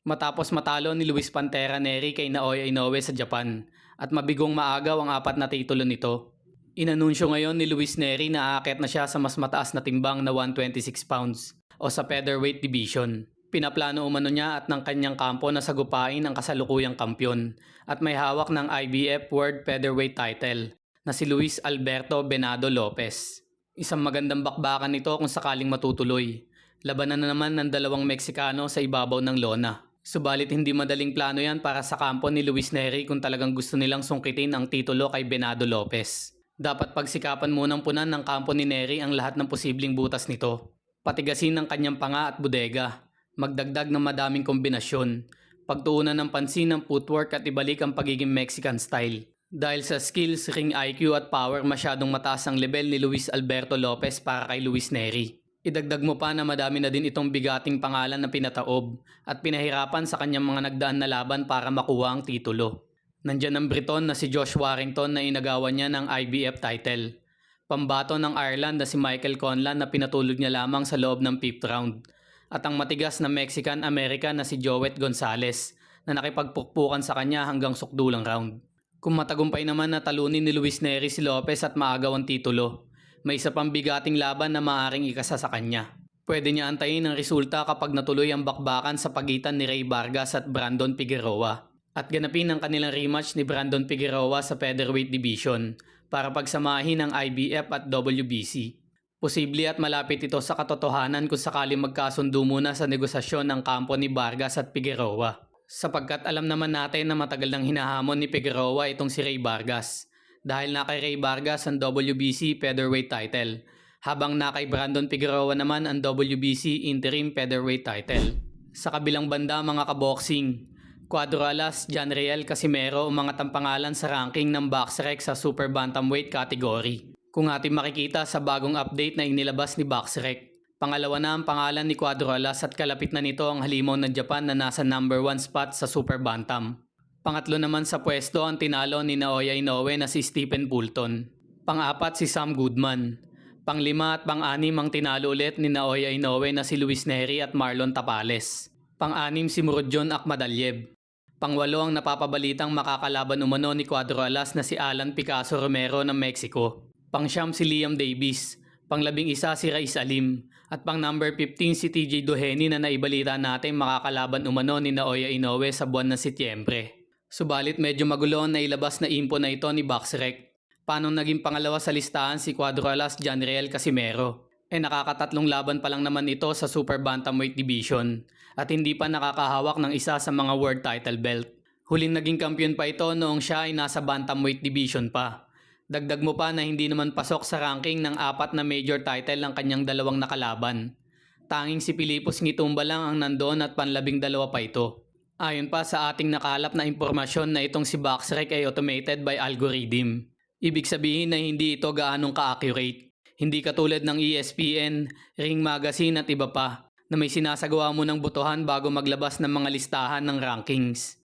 Matapos matalo ni Luis Pantera Neri kay Naoya Inoue sa Japan at mabigong maagaw ang 4 na titulo nito. Inanunsyo ngayon ni Luis Neri na aakyat na siya sa mas mataas na timbang na 126 pounds o sa featherweight division. Pinaplano umano niya at ng kanyang kampo na sagupain ang kasalukuyang kampyon at may hawak ng IBF World Featherweight title na si Luis Alberto Venado Lopez. Isang magandang bakbakan nito kung sakaling matutuloy. Labanan na naman ng dalawang Meksikano sa ibabaw ng lona. Subalit hindi madaling plano yan para sa kampo ni Luis Neri kung talagang gusto nilang sungkitin ang titulo kay Venado Lopez. Dapat pagsikapan munang punan ng kampo ni Neri ang lahat ng posibleng butas nito. Patigasin ang kanyang panga at bodega. Magdagdag ng madaming kombinasyon. Pagtuunan ng pansin ng footwork at ibalik ang pagiging Mexican style. Dahil sa skills, ring IQ at power masyadong mataas ang level ni Luis Alberto Lopez para kay Luis Neri. Idagdag mo pa na madami na din itong bigating pangalan na pinataob at pinahirapan sa kanyang mga nagdaan na laban para makuha ang titulo. Nandyan ang Briton na si Josh Warrington na inagawan niya ng IBF title. Pambato ng Ireland na si Michael Conlan na pinatulog niya lamang sa loob ng 5th round. At ang matigas na Mexican-American na si Joet Gonzalez na nakipagpukpukan sa kanya hanggang sukdulang round. Kung matagumpay naman na talunin ni Luis Neri si Lopez at maagaw ang titulo, may isa pang bigating laban na maaaring ikasa sa kanya. Pwede niya antayin ang resulta kapag natuloy ang bakbakan sa pagitan ni Ray Vargas at Brandon Figueroa. At ganapin ang kanilang rematch ni Brandon Figueroa sa featherweight division para pagsamahin ang IBF at WBC. Posible at malapit ito sa katotohanan kung sakaling magkasundo muna sa negosasyon ng kampo ni Vargas at Figueroa. Sapagkat alam naman natin na matagal nang hinahamon ni Figueroa itong si Ray Vargas. Dahil na kay Ray Vargas ang WBC featherweight title, habang na kay Brandon Figueroa naman ang WBC interim featherweight title. Sa kabilang banda mga kaboxing, Cuadro Alas, John Riel Casimero umangat ang pangalan sa ranking ng BoxRec sa super bantamweight category. Kung ating makikita sa bagong update na inilabas ni BoxRec, pangalawa na ang pangalan ni Cuadro Alas at kalapit na nito ang halimaw ng Japan na nasa number 1 spot sa super bantam. Pangatlo naman sa pwesto ang tinalo ni Naoya Inoue na si Stephen Fulton. Pang-apat si Sam Goodman. Pang-5 at pang-6 ang tinalo ulit ni Naoya Inoue na si Luis Neri at Marlon Tapales. Pang-6 si Murodjon Akhmadaliev. Pang-8 ang napapabalitang makakalaban umano ni Cuadro Alas na si Alan Picasso Romero ng Mexico. Pang-9 si Liam Davis. Pang-11 si Raiz Alim. At pang-number 15 si TJ Doheny na naibalita natin makakalaban umano ni Naoya Inoue sa buwan ng Setyembre. Subalit medyo magulo na ilabas na info na ito ni BoxRec. Paano naging pangalawa sa listahan si Cuadro Alas John Riel Casimero? Nakakatatlong laban pa lang naman ito sa super bantamweight division at hindi pa nakakahawak ng isa sa mga world title belt. Huling naging kampiyon pa ito noong siya ay nasa bantamweight division pa. Dagdag mo pa na hindi naman pasok sa ranking ng 4 na major title ng kanyang dalawang nakalaban. Tanging si Pilipos Ngitumba lang ang nandoon at panlabing dalawa pa ito. Ayon pa sa ating nakalap na impormasyon na itong si BoxRec ay automated by algorithm. Ibig sabihin na hindi ito gaanong ka-accurate. Hindi katulad ng ESPN, Ring Magazine at iba pa na may sinasagawa mo ng botohan bago maglabas ng mga listahan ng rankings.